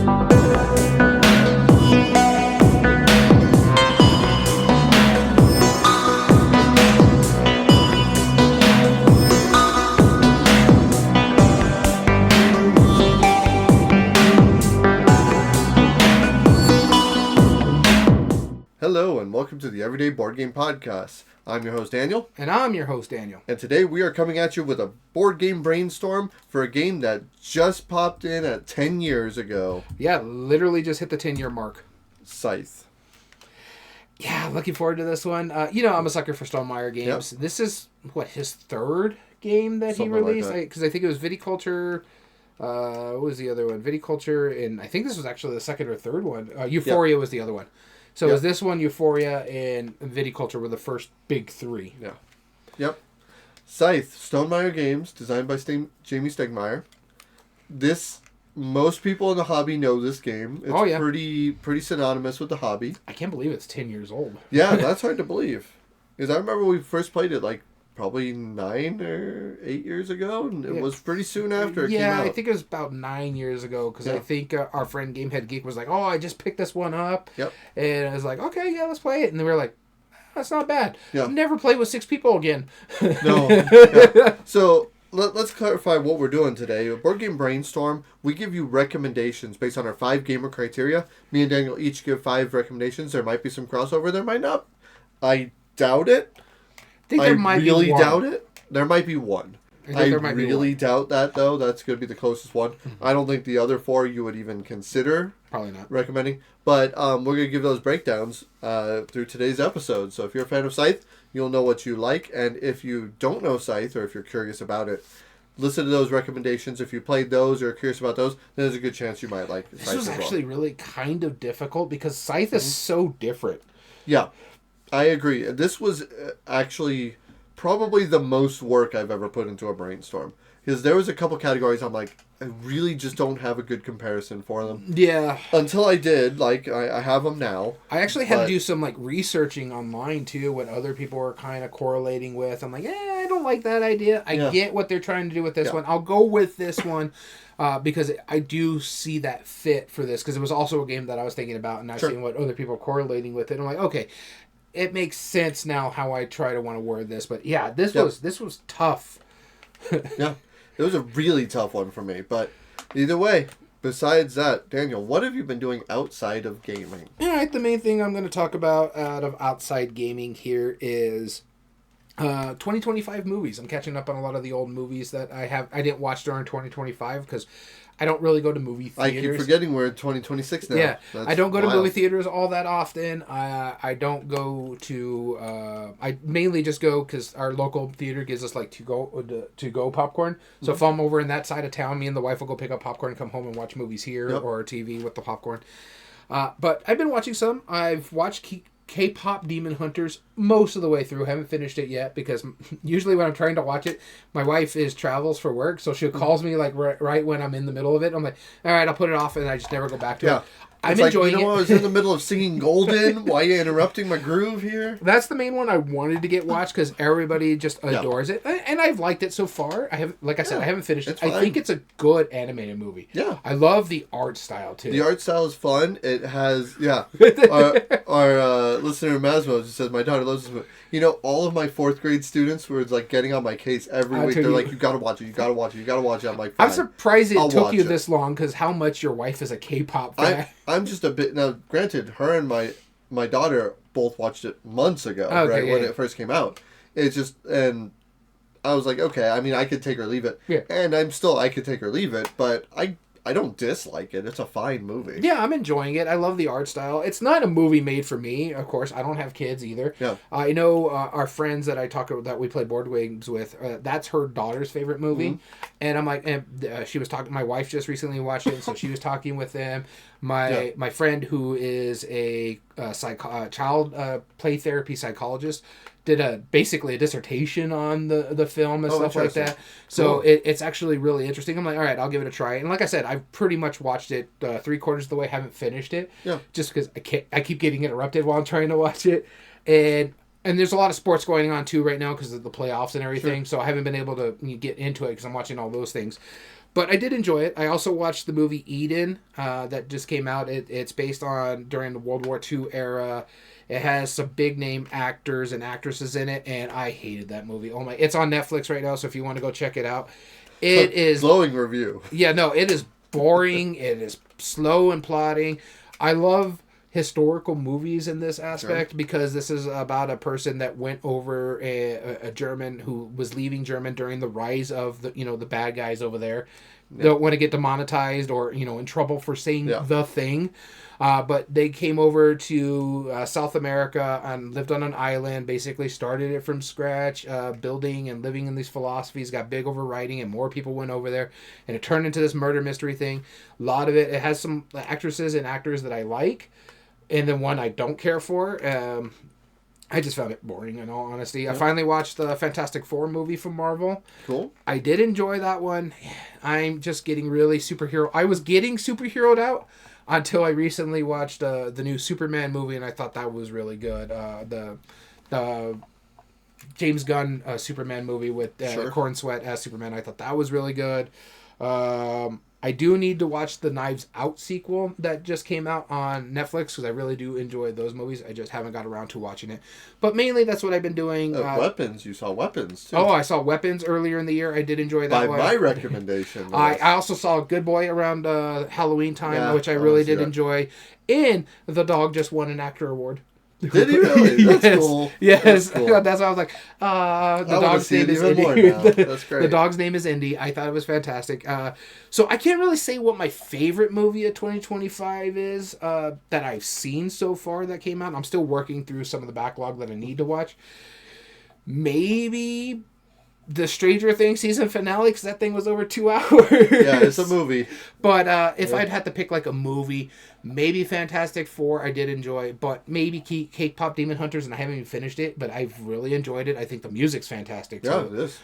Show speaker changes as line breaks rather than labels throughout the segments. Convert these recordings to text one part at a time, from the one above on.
Hello and welcome to the Everyday Board Game Podcast. I'm your host Daniel.
And I'm your host Daniel.
And today we are coming at you with a board game brainstorm for a game that just popped in at 10 years ago.
Yeah, literally just hit the 10-year mark.
Scythe.
Yeah, looking forward to this one. I'm a sucker for Stonemaier games. Yep. This is, his third game that he released? Because I think it was Viticulture. What was the other one? Viticulture, and I think this was actually the second or third one. Euphoria was the other one. So is this one, Euphoria, and Viticulture were the first big three.
Yeah. Yep. Scythe, Stonemaier games, designed by G.A.M.E.R. Most people in the hobby know this game. It's pretty synonymous with the hobby.
I can't believe it's 10 years old.
Yeah, that's hard to believe. Because I remember we first played it probably 9 or 8 years ago, and it was pretty soon after it came out.
Yeah, I think it was about 9 years ago, because I think our friend Gamehead Geek was like, oh, I just picked this one up. Yep. And I was like, okay, yeah, let's play it. And they were like, that's not bad. Yeah. Never play with 6 people again.
No. Yeah. So let's clarify what we're doing today. A Board Game Brainstorm, we give you recommendations based on our 5 gamer criteria. Me and Daniel each give 5 recommendations. There might be some crossover. There might not. I doubt it. I really doubt it. There might be one. I really doubt that, though. That's going to be the closest one. I don't think the other 4 you would even consider
probably not
recommending. But we're going to give those breakdowns through today's episode. So if you're a fan of Scythe, you'll know what you like. And if you don't know Scythe, or if you're curious about it, listen to those recommendations. If you played those or are curious about those, then there's a good chance you might like Scythe as well.
This was actually really kind of difficult because Scythe is so different.
Yeah. I agree. This was actually probably the most work I've ever put into a brainstorm. Because there was a couple categories I'm like, I really just don't have a good comparison for them.
Yeah.
Until I did. I have them now.
I actually had to do some researching online too, what other people were kind of correlating with. I'm like, I don't like that idea. I get what they're trying to do with this one. I'll go with this one. Because I do see that fit for this. Because it was also a game that I was thinking about and not seeing what other people are correlating with it. I'm like, okay, it makes sense now how I try to want to word this. But yeah, this was tough.
Yeah, it was a really tough one for me. But either way, besides that, Daniel, what have you been doing outside of gaming?
All right, the main thing I'm going to talk about out of outside gaming here is 2025 movies. I'm catching up on a lot of the old movies that I didn't watch during 2025 because I don't really go to movie theaters.
I keep forgetting we're in 2026 now.
Yeah, I don't go to movie theaters all that often. I don't go to... I mainly just go because our local theater gives us to-go popcorn. So if I'm over in that side of town, me and the wife will go pick up popcorn and come home and watch movies here or TV with the popcorn. But I've been watching some. I've watched K-pop Demon Hunters most of the way through. Haven't finished it yet because usually when I'm trying to watch it, my wife travels for work, so she calls me right when I'm in the middle of it. I'm like, all right, I'll put it off, and I just never go back to it. I'm enjoying it.
I was in the middle of singing Golden. Why are you interrupting my groove here?
That's the main one I wanted to get watched because everybody just adores it, and I've liked it so far. I haven't finished it. I think it's a good animated movie.
Yeah,
I love the art style too.
The art style is fun. It has our listener Masmo just says my daughter loves this movie. All of my 4th grade students were getting on my case every week. They're like, you gotta watch it. You gotta watch it. You gotta watch it. I'm like, fine,
I'm surprised it took you this long because how much your wife is a K-pop fan.
I'm just a bit now. Granted, her and my daughter both watched it months ago, when it first came out. It's just, and I was like, okay. I mean, I could take or leave it, and I could take or leave it, but I don't dislike it. It's a fine movie.
Yeah, I'm enjoying it. I love the art style. It's not a movie made for me, of course. I don't have kids either. Yeah. I know our friends that I talk about that we play board games with. That's her daughter's favorite movie, and I'm like, she was talking. My wife just recently watched it, and so she was talking with them. My friend who is a child play therapy psychologist did basically a dissertation on the film and stuff like that. So it's actually really interesting. I'm like, all right, I'll give it a try. And like I said, I've pretty much watched it 3/4 of the way. Haven't finished it. Yeah. Just because I keep getting interrupted while I'm trying to watch it, and there's a lot of sports going on too right now because of the playoffs and everything. Sure. So I haven't been able to get into it because I'm watching all those things. But I did enjoy it. I also watched the movie Eden that just came out. It's based on during the World War II era. It has some big name actors and actresses in it, and I hated that movie. Oh my! It's on Netflix right now, so if you want to go check it out, it is
glowing review.
Yeah, no, it is boring. It is slow and plotting. I love historical movies in this aspect because this is about a person that went over a German who was leaving German during the rise of the bad guys over there. Don't want to get demonetized or in trouble for saying the thing. But they came over to South America and lived on an island, basically started it from scratch, building and living in these philosophies, got big overriding, and more people went over there. And it turned into this murder mystery thing. A lot of it has some actresses and actors that I like, and then one I don't care for. I just found it boring, in all honesty. Yeah. I finally watched the Fantastic Four movie from Marvel.
Cool.
I did enjoy that one. I'm just getting really superhero. I was getting superheroed out until I recently watched the new Superman movie, and I thought that was really good. The James Gunn Superman movie with Corn Sweat as Superman. I thought that was really good. I do need to watch the Knives Out sequel that just came out on Netflix because I really do enjoy those movies. I just haven't got around to watching it. But mainly that's what I've been doing.
Weapons. You saw Weapons, too.
Oh, I saw Weapons earlier in the year. I did enjoy that one.
By my recommendation.
I also saw Good Boy around Halloween time, which I really did enjoy. And the dog just won an actor award.
Did he really? That's
yes.
cool.
Yes.
That's cool.
That's why I was like, the dog's name is Indy.
That's great.
The dog's name is Indy. I thought it was fantastic. So I can't really say what my favorite movie of 2025 is that I've seen so far that came out. I'm still working through some of the backlog that I need to watch. Maybe the Stranger Things season finale, because that thing was over 2 hours.
Yeah, it's a movie.
But if I'd had to pick like a movie, maybe Fantastic Four I did enjoy, but maybe Cake Pop Demon Hunters, and I haven't even finished it, but I've really enjoyed it. I think the music's fantastic.
Yeah,
too.
it is.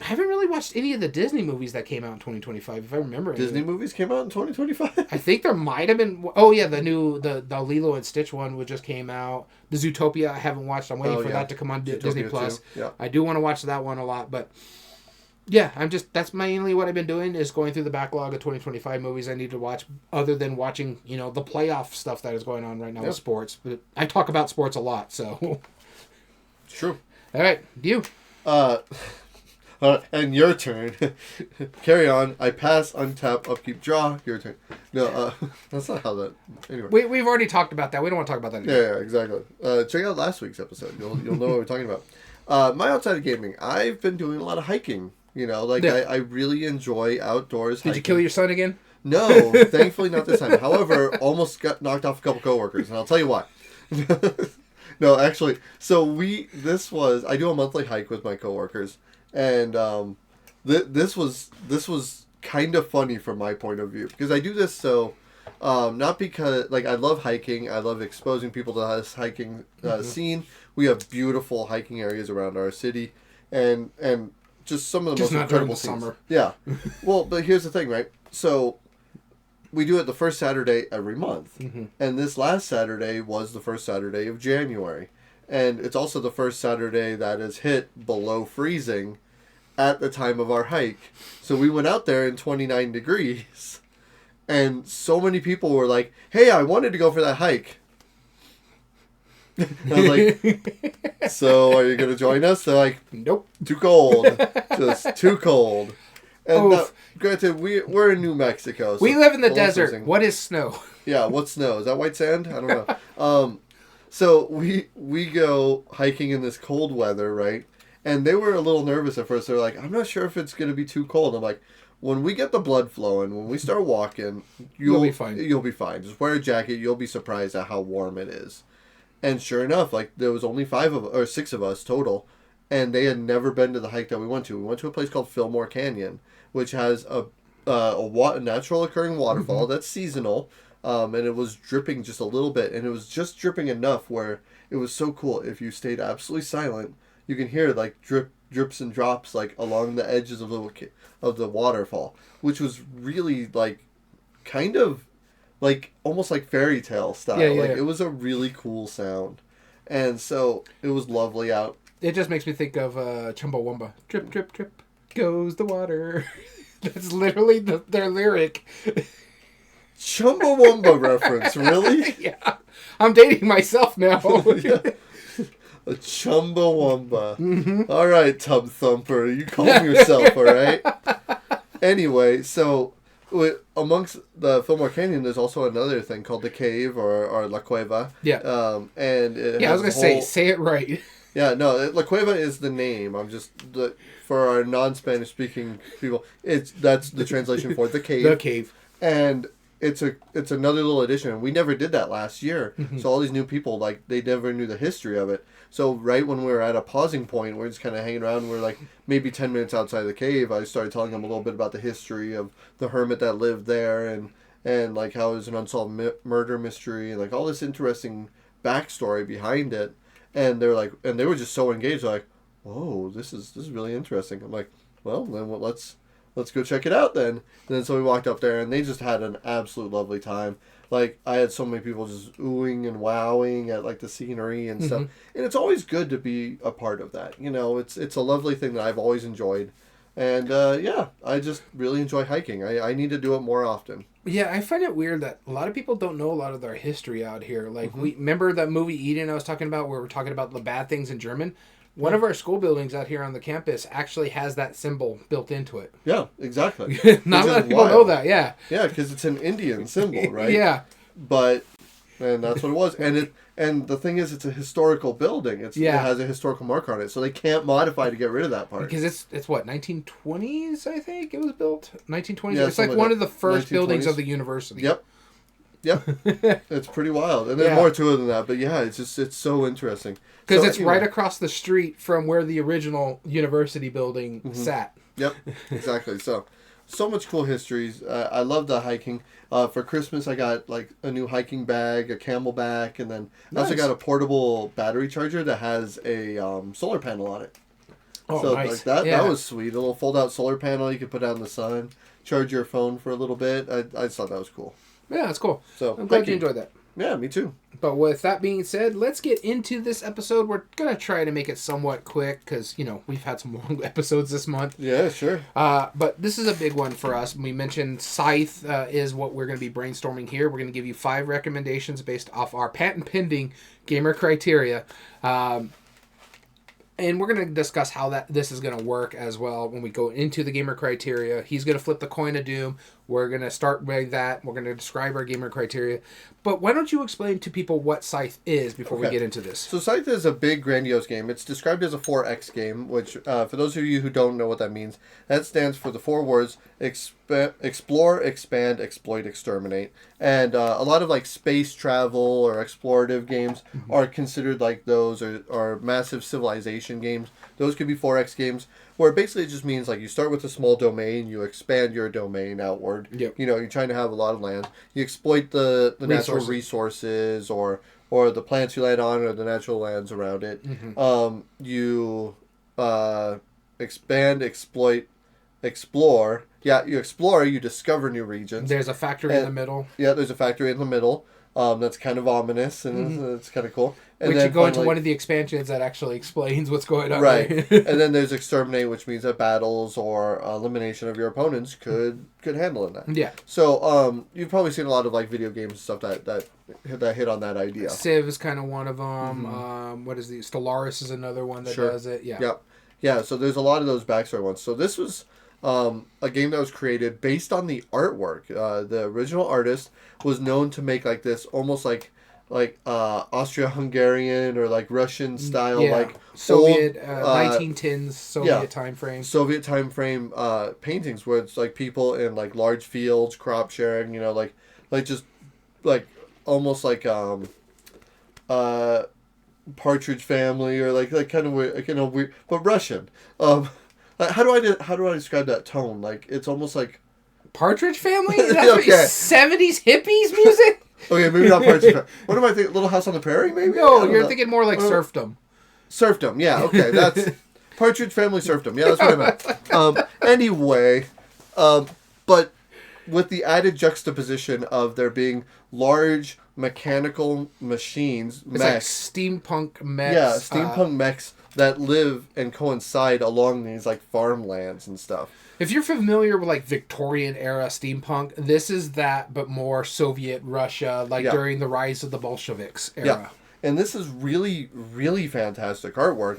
I haven't really watched any of the Disney movies that came out in 2025, if I remember.
Disney movies came out in 2025?
I think there might have been... Oh, yeah, the Lilo and Stitch one just came out. The Zootopia I haven't watched. I'm waiting for that to come on Disney+. Plus.
Yeah.
I do want to watch that one a lot, but... Yeah, that's mainly what I've been doing, is going through the backlog of 2025 movies I need to watch, other than watching, the playoff stuff that is going on right now with sports. But I talk about sports a lot, so...
It's true.
All right, you.
And your turn. Carry on. I pass, untap, upkeep, draw. Your turn. No, that's not how that... Anyway.
We've already talked about that. We don't want to talk about that anymore.
Yeah, exactly. Check out last week's episode. You'll know what we're talking about. My outside of gaming, I've been doing a lot of hiking. I really enjoy outdoors hiking.
Did you kill your son again?
No, thankfully not this time. However, almost got knocked off a couple coworkers, and I'll tell you why. No, actually, so I do a monthly hike with my coworkers, and this was kind of funny from my point of view, because I do this so not because I love hiking, I love exposing people to this hiking scene. We have beautiful hiking areas around our city, and just some of the most incredible scenes. Summer. Yeah. Well, but here's the thing, right? So we do it the first Saturday every month. Mm-hmm. And this last Saturday was the first Saturday of January. And it's also the first Saturday that is hit below freezing at the time of our hike. So we went out there in 29 degrees. And so many people were like, hey, I wanted to go for that hike. I was like, so are you going to join us? They're like,
nope.
Too cold. Just too cold. And now, granted, we're in New Mexico. So
we live in the desert. Freezing. What is snow?
Yeah, what's snow? Is that white sand? I don't know. So we go hiking in this cold weather, right? And they were a little nervous at first. They're like, I'm not sure if it's going to be too cold. I'm like, when we get the blood flowing, when we start walking, you'll be fine. You'll be fine. Just wear a jacket. You'll be surprised at how warm it is. And sure enough, there was only 6 of us total, and they had never been to the hike that we went to. We went to a place called Fillmore Canyon, which has a natural occurring waterfall that's seasonal, and it was dripping just a little bit, and it was just dripping enough where it was so cool. If you stayed absolutely silent, you can hear drips and drops along the edges of the waterfall, which was really kind of almost like fairy tale style. Yeah. It was a really cool sound. And so it was lovely out.
It just makes me think of Chumbawamba. Drip, drip, drip goes the water. That's literally their lyric.
Chumbawamba reference, really?
Yeah. I'm dating myself now.
Yeah. A Chumbawamba. Mm-hmm. All right, Tub Thumper. You calm yourself, all right? Anyway, so amongst the Fillmore Canyon, there's also another thing called the cave or La Cueva.
Yeah.
And
I was going to say it right.
Yeah, no, La Cueva is the name. I'm just for our non-Spanish speaking people, that's the translation for the cave.
The cave.
And it's another little addition. We never did that last year. Mm-hmm. So all these new people, like, they never knew the history of it. So right when we were at a pausing point, we're just kind of hanging around. We're like maybe 10 minutes outside the cave. I started telling them a little bit about the history of the hermit that lived there and like how it was an unsolved murder mystery and like all this interesting backstory behind it. And they're like, and they were just so engaged. Like, whoa, this is really interesting. I'm like, well, then let's go check it out then. And then so we walked up there and they just had an absolute lovely time. Like, I had so many people just oohing and wowing at, like, the scenery and stuff. And it's always good to be a part of that. You know, it's a lovely thing that I've always enjoyed. And, yeah, I just really enjoy hiking. I need to do it more often.
Yeah, I find it weird that a lot of people don't know a lot of their history out here. Like, we remember that movie Eden I was talking about where we're talking about the bad things in German? One of our school buildings out here on the campus actually has that symbol built into it.
Yeah, exactly.
Not a lot of people know that, yeah.
Yeah, because it's an Indian symbol, right?
Yeah.
And that's what it was. And the thing is, it's a historical building. It has a historical mark on it, so they can't modify to get rid of that part.
Because it's what, 1920s, I think it was built? 1920s?
Yeah,
it's like one of the first buildings of the university.
Yep. It's pretty wild. And there's more to it than that, but yeah, it's so interesting.
Because it's right across the street from where the original university building sat.
Yep, exactly. So much cool histories. I love the hiking. For Christmas, I got like a new hiking bag, a camelback, and then I also got a portable battery charger that has a solar panel on it. Oh, so nice. Like that was sweet. A little fold-out solar panel you could put out in the sun, charge your phone for a little bit. I just thought that was cool.
Yeah, that's cool.
So
I'm glad you enjoyed that.
Yeah, me too.
But with that being said, let's get into this episode. We're going to try to make it somewhat quick because, you know, we've had some long episodes this month.
Yeah, sure.
But this is a big one for us. We mentioned Scythe is what we're going to be brainstorming here. We're going to give you 5 recommendations based off our patent-pending G.A.M.E.R criteria. And we're going to discuss how this is going to work as well when we go into the G.A.M.E.R criteria. He's going to flip the coin of doom. We're going to start with that. We're going to describe our G.A.M.E.R criteria. But why don't you explain to people what Scythe is before we get into this? So
Scythe is a big, grandiose game. It's described as a 4X game, which, for those of you who don't know what that means, that stands for the 4 words, explore, expand, exploit, exterminate. And a lot of, like, space travel or explorative games are considered like those, or massive civilization games. Those could be 4X games, where basically it just means, like, you start with a small domain, you expand your domain outward. Yep. You know, you're trying to have a lot of land. You exploit the natural resources or the plants you land on or the natural lands around it. You expand, exploit, explore. Yeah, you explore, you discover new regions.
There's a factory in the middle.
Yeah, there's a factory in the middle. That's kind of ominous, and it's kind of cool. And
which
then
you go into one of the expansions that actually explains what's going on.
Right. And then there's exterminate, which means that battles or elimination of your opponents could handle in that.
Yeah.
So you've probably seen a lot of like video games and stuff that hit on that idea.
Civ is kind of one of them. What is the Stellaris is another one that does it. Yeah.
Yep. Yeah. So there's a lot of those backstory ones. So this was a game that was created based on the artwork. The original artist was known to make like this almost like Austro-Hungarian or like Russian style, like
Soviet old, 1910s Soviet time frame.
Soviet time frame paintings where it's like people in like large fields, crop sharing, you know, like just like almost like Partridge Family or like kind of weird, you know, weird, but Russian. How do I describe that tone? Like it's almost like
Partridge Family? That's 70s hippies music?
Okay, maybe not Partridge Family. What am I thinking? Little House on the Prairie, maybe?
No, you're thinking more like Serfdom.
Serfdom, yeah, okay. That's Partridge Family Serfdom. Yeah, that's what I meant. Anyway, but with the added juxtaposition of there being large mechanical machines,
mechs. Like steampunk mechs.
Yeah, steampunk mechs that live and coincide along these like farmlands and stuff.
If you're familiar with like Victorian era steampunk, this is that, but more Soviet Russia, like during the rise of the Bolsheviks era.
Yeah. And this is really, really fantastic artwork.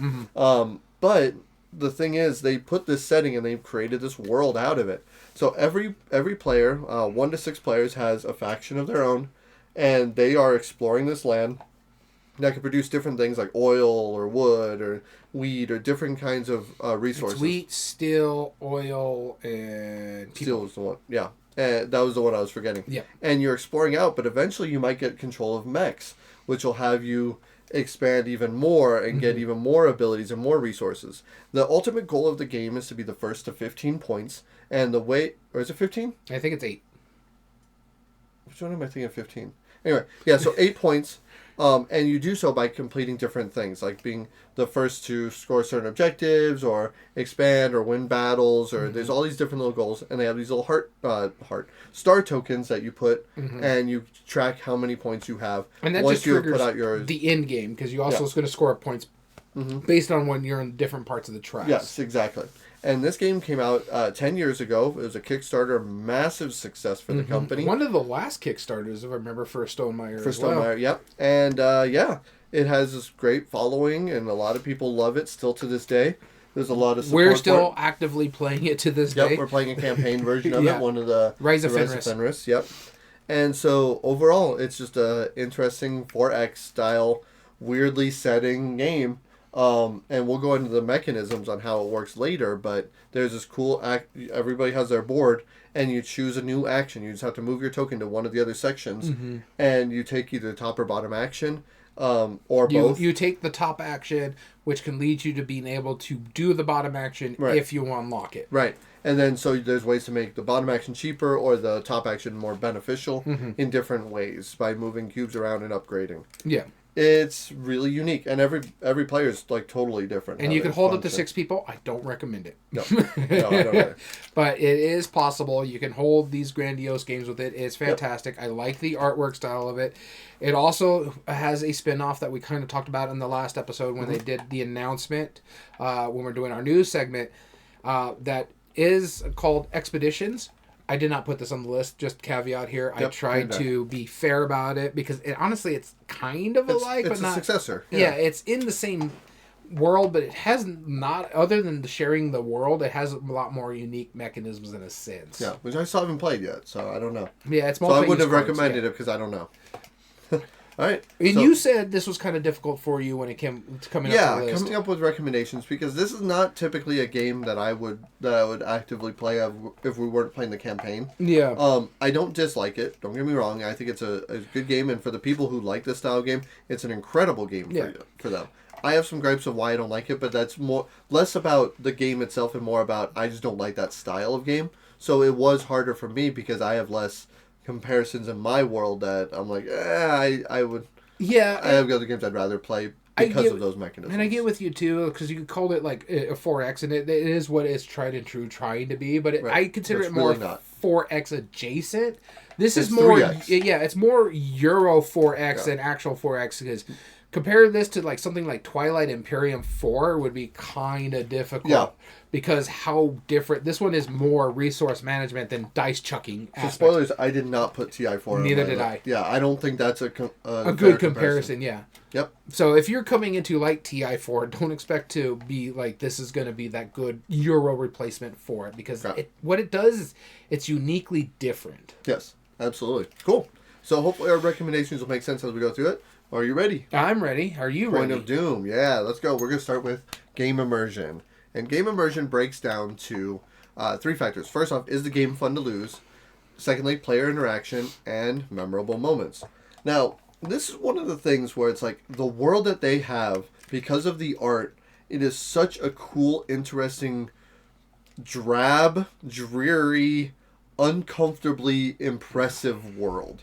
But the thing is, they put this setting and they've created this world out of it. So every player, 1 to 6 players, has a faction of their own, and they are exploring this land that can produce different things like oil or wood or wheat or different kinds of resources.
It's wheat, steel, oil, and people.
Steel was the one, yeah. And that was the one I was forgetting.
Yeah.
And you're exploring out, but eventually you might get control of mechs, which will have you expand even more and get even more abilities and more resources. The ultimate goal of the game is to be the first to 15 points, and the way... Or is it 15?
I think it's 8.
Which one am I thinking of 15? Anyway, yeah, so 8 points. And you do so by completing different things, like being the first to score certain objectives, or expand, or win battles, or there's all these different little goals, and they have these little star tokens that you put, and you track how many points you have.
And that
once
just
you
triggers
put out yours.
the end game, because you also is going to score points based on when you're in different parts of the tracks.
Yes, exactly. And this game came out 10 years ago. It was a Kickstarter, massive success for the company.
One of the last Kickstarters, if I remember, for Stonemaier
For Stonemaier, yep. And it has this great following, and a lot of people love it still to this day. There's a lot of support.
We're still actively playing it to this day.
Yep, we're playing a campaign version of it, one of the
Rise of Fenris.
Yep. And so overall, it's just a interesting 4X style, weirdly setting game. And we'll go into the mechanisms on how it works later, but there's this cool everybody has their board, and you choose a new action. You just have to move your token to one of the other sections, and you take either top or bottom action, or both.
You take the top action, which can lead you to being able to do the bottom action if you unlock it.
Right. And then so there's ways to make the bottom action cheaper or the top action more beneficial in different ways by moving cubes around and upgrading.
Yeah.
It's really unique, and every player is like totally different.
And you can hold up to 6 people. I don't recommend it.
No, I don't either.
But it is possible. You can hold these grandiose games with it. It's fantastic. I like the artwork style of it. It also has a spin-off that we kind of talked about in the last episode when they did the announcement when we're doing our news segment that is called Expeditions. I did not put this on the list, just caveat here. I tried to be fair about it because honestly it's kind of alike, but not...
It's a successor.
Yeah, it's in the same world, but it has not, other than sharing the world, it has a lot more unique mechanisms in a sense.
Yeah, which I still haven't played yet, so I don't know.
Yeah, it's
so I wouldn't have recommended it because I don't know. All right.
And you said this was kind of difficult for you when it came to coming up with the list.
Coming up with recommendations, because this is not typically a game that I would actively play if we weren't playing the campaign.
Yeah.
I don't dislike it. Don't get me wrong. I think it's a good game, and for the people who like this style of game, it's an incredible game for them. I have some gripes of why I don't like it, but that's less about the game itself and more about I just don't like that style of game. So it was harder for me because I have less comparisons in my world that I'm like, I would. Yeah. I have other games I'd rather play because of those mechanisms.
And I get with you too, because you called it like a 4X, and it is what it's tried and true trying to be, but I consider it more really 4X adjacent. This is more, 3X. It's more Euro 4X than actual 4X, because compare this to like something like Twilight Imperium 4 would be kind of difficult. Yeah. Because how different... This one is more resource management than dice chucking aspect.
So spoilers, I did not put TI4
Neither did I.
Yeah, I don't think that's a
good comparison, yeah.
Yep.
So if you're coming into like TI4, don't expect to be like, this is going to be that good Euro replacement for it. Because what it does is it's uniquely different.
Yes, absolutely. Cool. So hopefully our recommendations will make sense as we go through it. Are you ready?
I'm ready. Are you ready?
Point of Doom. Yeah, let's go. We're going to start with game immersion. And game immersion breaks down to 3 factors. First off, is the game fun to lose? Secondly, player interaction and memorable moments. Now, this is one of the things where it's like the world that they have, because of the art, it is such a cool, interesting, drab, dreary, uncomfortably impressive world.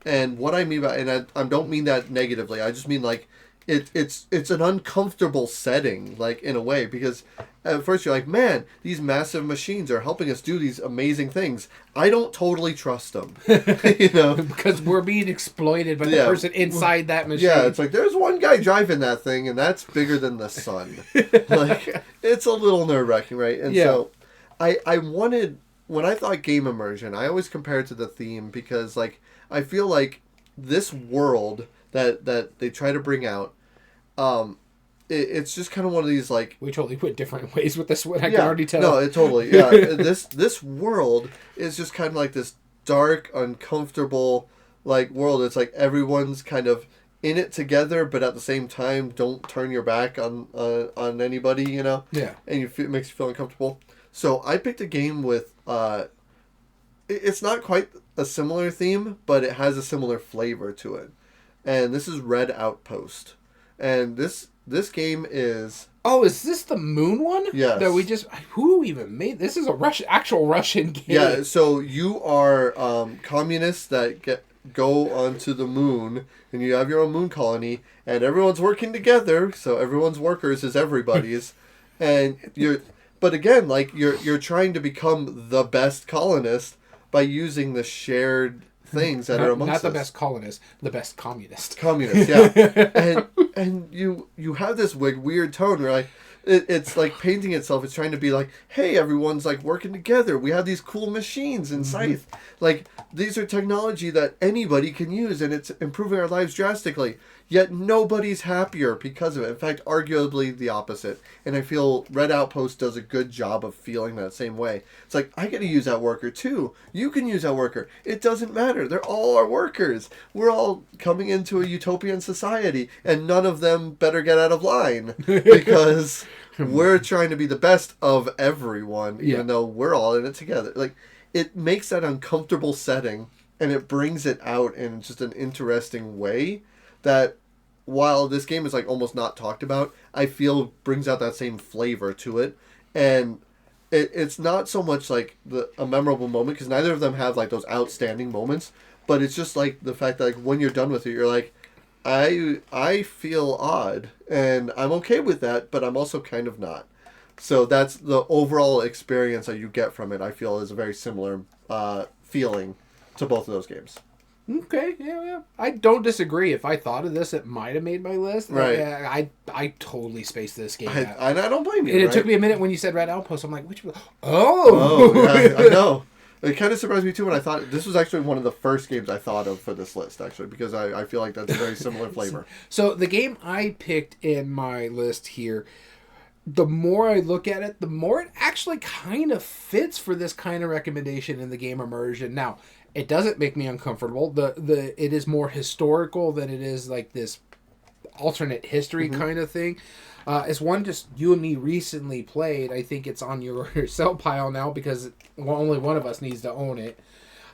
And what I mean by, and I don't mean that negatively, I just mean like, it's an uncomfortable setting, like, in a way, because at first you're like, man, these massive machines are helping us do these amazing things. I don't totally trust them,
because we're being exploited by the person inside that machine.
Yeah, it's like there's one guy driving that thing, and that's bigger than the sun. Like, it's a little nerve-wracking, right? And so I wanted, when I thought game immersion, I always compare it to the theme, because, like, I feel like this world that they try to bring out, it's just kind of one of these, like...
We totally went different ways with this one, I can already tell.
No, this world is just kind of like this dark, uncomfortable, like, world. It's like everyone's kind of in it together, but at the same time, don't turn your back on anybody,
Yeah.
And it makes you feel uncomfortable. So I picked a game with... it's not quite a similar theme, but it has a similar flavor to it. And this is Red Outpost. And this game is...
Oh, is this the moon one?
Yes.
That we just... Who even made... This is actual Russian game.
Yeah, so you are communists that go onto the moon, and you have your own moon colony, and everyone's working together, so everyone's workers is everybody's. And you're... But again, like, you're trying to become the best colonist by using the shared... things that are amongst us.
Not the best colonist, the best communist.
Communist, yeah. and you have this weird tone where, like, it's like painting itself. It's trying to be like, hey, everyone's like working together. We have these cool machines in Scythe. Like, these are technology that anybody can use, and it's improving our lives drastically. Yet nobody's happier because of it. In fact, arguably the opposite. And I feel Red Outpost does a good job of feeling that same way. It's like, I get to use that worker too. You can use that worker. It doesn't matter. They're all our workers. We're all coming into a utopian society, and none of them better get out of line, because we're trying to be the best of everyone, even though we're all in it together. Like, it makes that uncomfortable setting, and it brings it out in just an interesting way that, while this game is like almost not talked about, I feel brings out that same flavor to it. And it's not so much like a memorable moment, because neither of them have like those outstanding moments, but it's just like the fact that, like, when you're done with it, you're like, I feel odd, and I'm okay with that, but I'm also kind of not. So that's the overall experience that you get from it. I feel is a very similar feeling to both of those games.
Okay, yeah. I don't disagree. If I thought of this, it might have made my list.
Right.
I totally spaced this game out.
And I don't blame you.
And it took me a minute when you said Red Outpost. I'm like, which one? Oh,
yeah, I know. It kind of surprised me too when I thought this was actually one of the first games I thought of for this list, actually, because I feel like that's a very similar flavor.
So the game I picked in my list here, the more I look at it, the more it actually kind of fits for this kind of recommendation in the game immersion. Now, it doesn't make me uncomfortable. It is more historical than it is like this alternate history kind of thing. It's one just you and me recently played. I think it's on your sell pile now because only one of us needs to own it.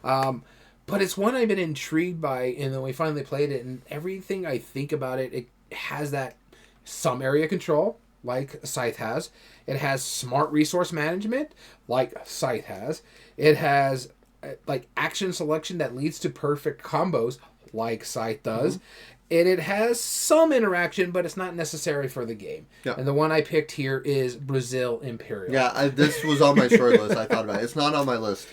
But it's one I've been intrigued by, and then we finally played it, and everything I think about it, it has that some area control, like Scythe has. It has smart resource management, like Scythe has. It has like action selection that leads to perfect combos, like Scythe does. And it has some interaction, but it's not necessary for the game. Yeah. And the one I picked here is Brazil Imperial.
Yeah, this was on my short list. I thought about it. It's not on my list.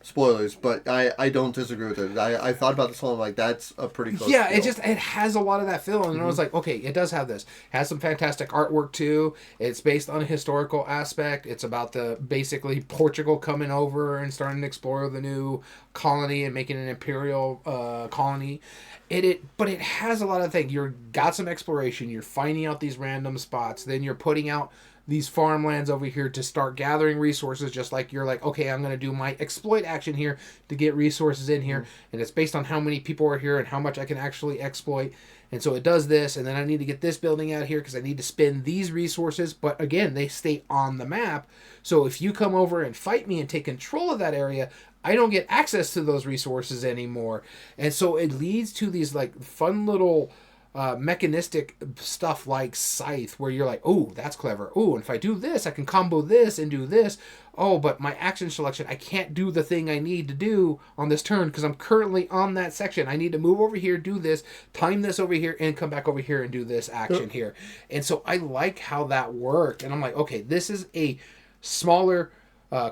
Spoilers, but I don't disagree with it. I thought about this one, like, that's a pretty close
Yeah,
feel.
it has a lot of that feel, and I was like, okay, it does have this. It has some fantastic artwork too. It's based on a historical aspect. It's about basically Portugal coming over and starting to explore the new colony and making an imperial colony. But it has a lot of things. You've got some exploration. You're finding out these random spots. Then you're putting out these farmlands over here to start gathering resources, just like you're like, okay, I'm going to do my exploit action here to get resources in here, and it's based on how many people are here and how much I can actually exploit. And so it does this, and then I need to get this building out here because I need to spend these resources, but again, they stay on the map. So if you come over and fight me and take control of that area, I don't get access to those resources anymore. And so it leads to these like fun little mechanistic stuff like Scythe, where you're like, oh, that's clever. Oh, and if I do this, I can combo this and do this. Oh, but my action selection, I can't do the thing I need to do on this turn because I'm currently on that section. I need to move over here, do this, time this over here, and come back over here and do this action here. And so I like how that worked. And I'm like, okay, this is a smaller,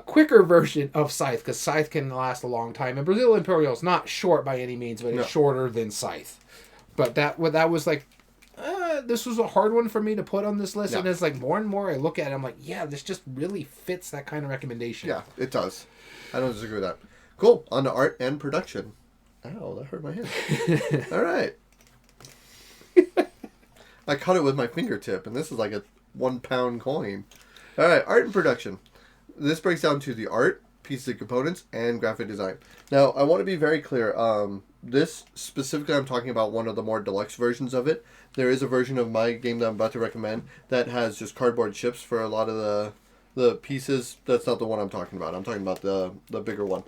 quicker version of Scythe, because Scythe can last a long time. And Brazil Imperial is not short by any means, but it's shorter than Scythe. But that was like, this was a hard one for me to put on this list. And it's like more and more I look at it, I'm like, yeah, this just really fits that kind of recommendation.
Yeah, it does. I don't disagree with that. Cool. On to art and production. Ow, that hurt my hand. All right. I caught it with my fingertip, and this is like a 1 pound coin. All right, art and production. This breaks down to the art, pieces and components, and graphic design. Now, I want to be very clear. This specifically, I'm talking about one of the more deluxe versions of it. There is a version of my game that I'm about to recommend that has just cardboard chips for a lot of the pieces. That's not the one I'm talking about. I'm talking about the bigger one.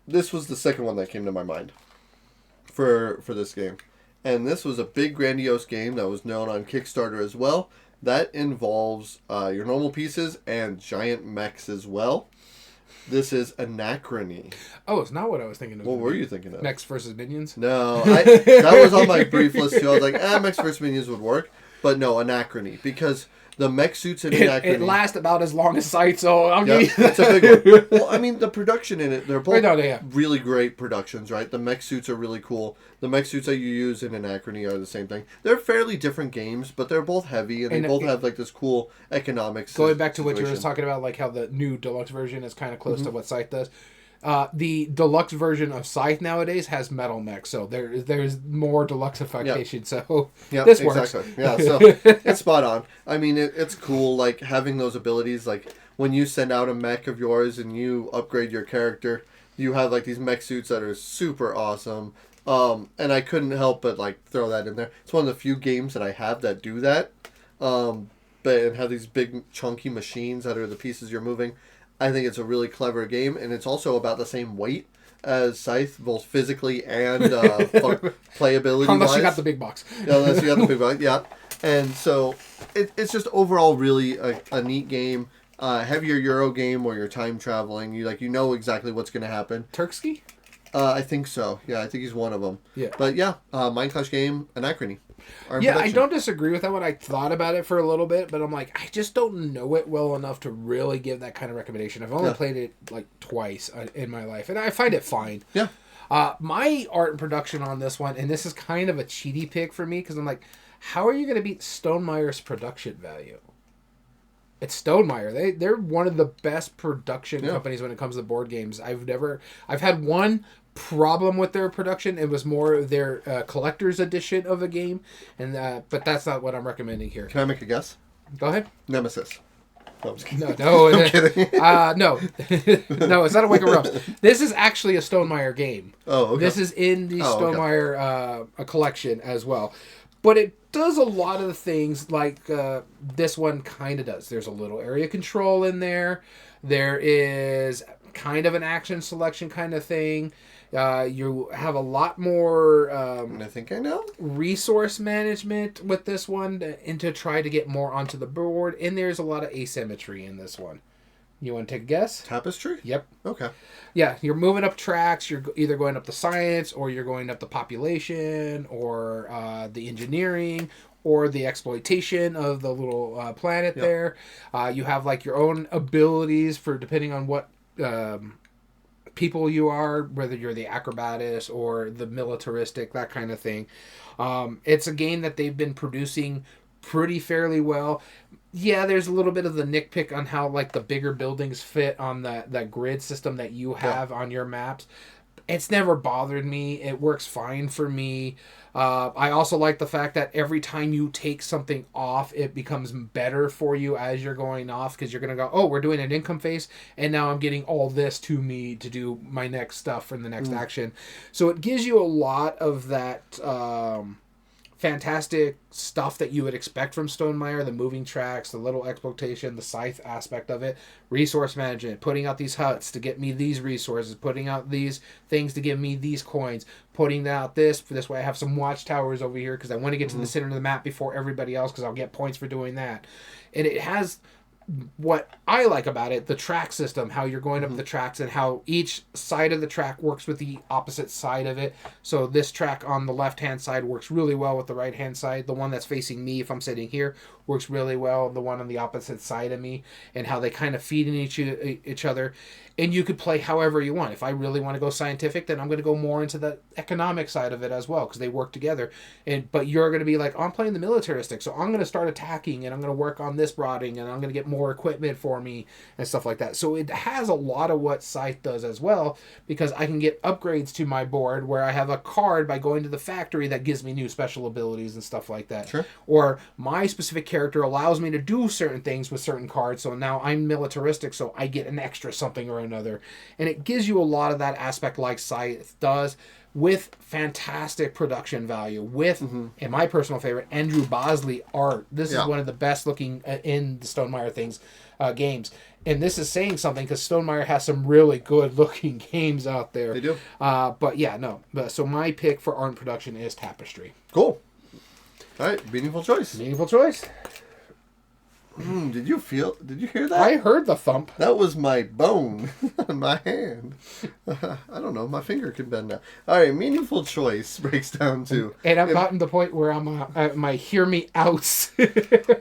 This was the second one that came to my mind for this game. And this was a big, grandiose game that was known on Kickstarter as well. That involves your normal pieces and giant mechs as well. This is Anachrony.
Oh, it's not what I was thinking of.
What were you thinking of?
Mechs versus Minions?
No, that was on my brief list too. I was like, Mechs versus Minions would work. But no, Anachrony. Because the mech suits in Anachrony...
It lasts about as long as Scythe, so I'll give you...
It's a big one. Well, I mean, the production in it, they're both
yeah.
really great productions, right? The mech suits are really cool. The mech suits that you use in Anachrony are the same thing. They're fairly different games, but they're both heavy, and they both have like this cool economics.
Going back to what you were talking about, like how the new deluxe version is kind of close to what Scythe does. The deluxe version of Scythe nowadays has metal mechs, so there's more deluxeification. So this works.
Exactly. Yeah, so it's spot on. I mean, it's cool, like having those abilities. Like when you send out a mech of yours and you upgrade your character, you have like these mech suits that are super awesome. And I couldn't help but like throw that in there. It's one of the few games that I have that do that. But have these big chunky machines that are the pieces you're moving. I think it's a really clever game, and it's also about the same weight as Scythe, both physically and playability-wise.
Unless you got the big box.
Yeah, unless you got the big box, yeah. And so it's just overall really a neat game. Heavier Euro game where you're time traveling. You know exactly what's going to happen.
Turkski?
I think so. Yeah, I think he's one of them.
Yeah.
But yeah, Mind Clash game, Anachrony.
Yeah, I don't disagree with that one. I thought about it for a little bit, but I'm like, I just don't know it well enough to really give that kind of recommendation. I've only played it like twice in my life, and I find it fine.
Yeah.
My art and production on this one, and this is kind of a cheaty pick for me, because I'm like, how are you going to beat Stonemeier's production value? It's Stonemaier. They're one of the best production companies when it comes to board games. I've had one problem with their production. It was more their collector's edition of a game, and but that's not what I'm recommending here.
Can I make a guess?
Go ahead.
Nemesis. No, I'm just kidding.
I'm kidding. No, it's not a Wake of Realms. This is actually a Stonemaier game.
Oh, okay.
This is in the Stonemaier collection as well. But it does a lot of the things like this one kind of does. There's a little area control in there. There is kind of an action selection kind of thing. You have a lot more
I think I know.
Resource management with this one and to try to get more onto the board. And there's a lot of asymmetry in this one. You want to take a guess?
Tapestry?
Yep.
Okay.
Yeah, you're moving up tracks. You're either going up the science, or you're going up the population, or the engineering, or the exploitation of the little planet there. You have like your own abilities for depending on what people you are, whether you're the acrobatus or the militaristic, that kind of thing. It's a game that they've been producing pretty fairly well. Yeah, there's a little bit of the nitpick on how like the bigger buildings fit on that grid system that you have on your maps. It's never bothered me. It works fine for me. I also like the fact that every time you take something off, it becomes better for you as you're going off, because you're going to go, oh, we're doing an income phase, and now I'm getting all this to me to do my next stuff in the next action. So it gives you a lot of that fantastic stuff that you would expect from Stonemaier, the moving tracks, the little exploitation, the Scythe aspect of it, resource management, putting out these huts to get me these resources, putting out these things to give me these coins, putting out this way I have some watchtowers over here because I want to get to the center of the map before everybody else because I'll get points for doing that. And it has what I like about it, the track system, how you're going up the tracks and how each side of the track works with the opposite side of it. So this track on the left-hand side works really well with the right-hand side. The one that's facing me, if I'm sitting here, works really well. The one on the opposite side of me, and how they kind of feed in each other. And you could play however you want. If I really want to go scientific, then I'm going to go more into the economic side of it as well, because they work together. But you're going to be like, oh, I'm playing the militaristic, so I'm going to start attacking, and I'm going to work on this brooding, and I'm going to get more equipment for me, and stuff like that. So it has a lot of what Scythe does as well, because I can get upgrades to my board where I have a card by going to the factory that gives me new special abilities and stuff like that.
Sure.
Or my specific character allows me to do certain things with certain cards, so now I'm militaristic, so I get an extra something or another. And it gives you a lot of that aspect like Scythe does, with fantastic production value, with, in my personal favorite, Andrew Bosley art. This is one of the best looking in the Stonemaier games. And this is saying something because Stonemaier has some really good looking games out there.
They do.
So my pick for art and production is Tapestry.
Cool. All right, meaningful choice.
Meaningful choice.
Did you hear that?
I heard the thump.
That was my bone on my hand. I don't know. My finger can bend now. All right, meaningful choice breaks down to...
And I've gotten to the point where I'm at my hear me outs.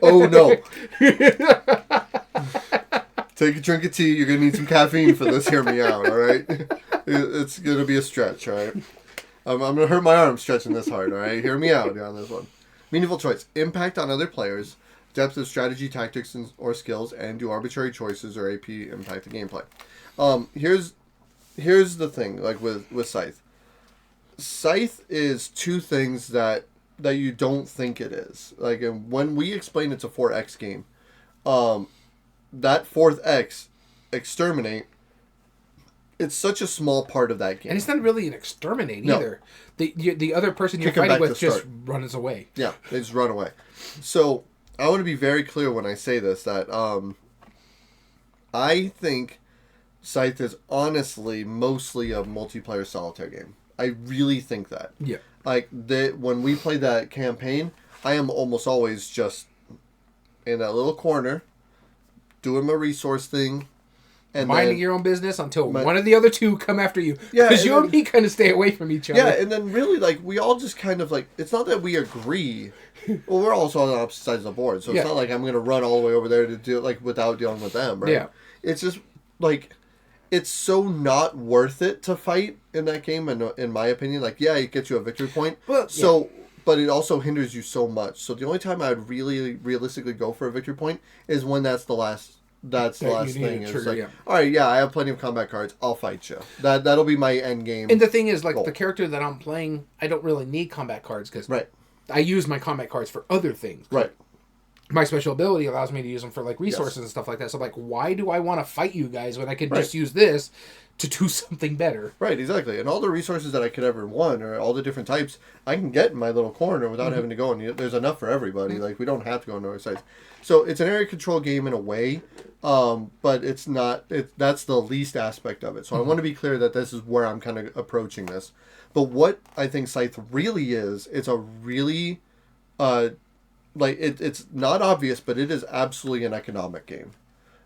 Oh, no. Take a drink of tea. You're going to need some caffeine for this hear me out, all right? It's going to be a stretch, all right? I'm going to hurt my arm stretching this hard, all right? Hear me out on this one. Meaningful choice. Impact on other players. Depth of strategy, tactics, or skills, and do arbitrary choices or AP impact the gameplay. Here's the thing, like with Scythe. Scythe is two things that you don't think it is. Like, when we explain it's a 4X game, that fourth X, exterminate, it's such a small part of that game.
And it's not really an exterminate either. The other person you're fighting with just runs away.
Yeah, they just run away. So I want to be very clear when I say this, that I think Scythe is honestly mostly a multiplayer solitaire game. I really think that.
Yeah.
Like, when we play that campaign, I am almost always just in that little corner, doing my resource thing. And
minding your own business until one of the other two come after you.
Yeah.
Because you and me kind of stay away from each other.
Yeah, and then really, like, we all just kind of, like, it's not that we agree. Well, we're also on the opposite sides of the board, so it's not like I'm going to run all the way over there to do it, like, without dealing with them, right?
Yeah.
It's just, like, it's so not worth it to fight in that game, in my opinion. Like, yeah, it gets you a victory point. But it also hinders you so much. So the only time I'd really realistically go for a victory point is when that's the last thing. It's like, all right, I have plenty of combat cards. I'll fight you. That'll be my end game.
And the thing is, like, the character that I'm playing, I don't really need combat cards because I use my combat cards for other things.
Right.
My special ability allows me to use them for, like, resources and stuff like that. So, like, why do I want to fight you guys when I could just use this to do something better?
Right, exactly. And all the resources that I could ever want, or all the different types, I can get in my little corner without having to go. And there's enough for everybody. Like, we don't have to go into our sites. So it's an area control game in a way, but it's not. That's the least aspect of it. So I want to be clear that this is where I'm kind of approaching this. But what I think Scythe really is, it's a really, it's not obvious, but it is absolutely an economic game.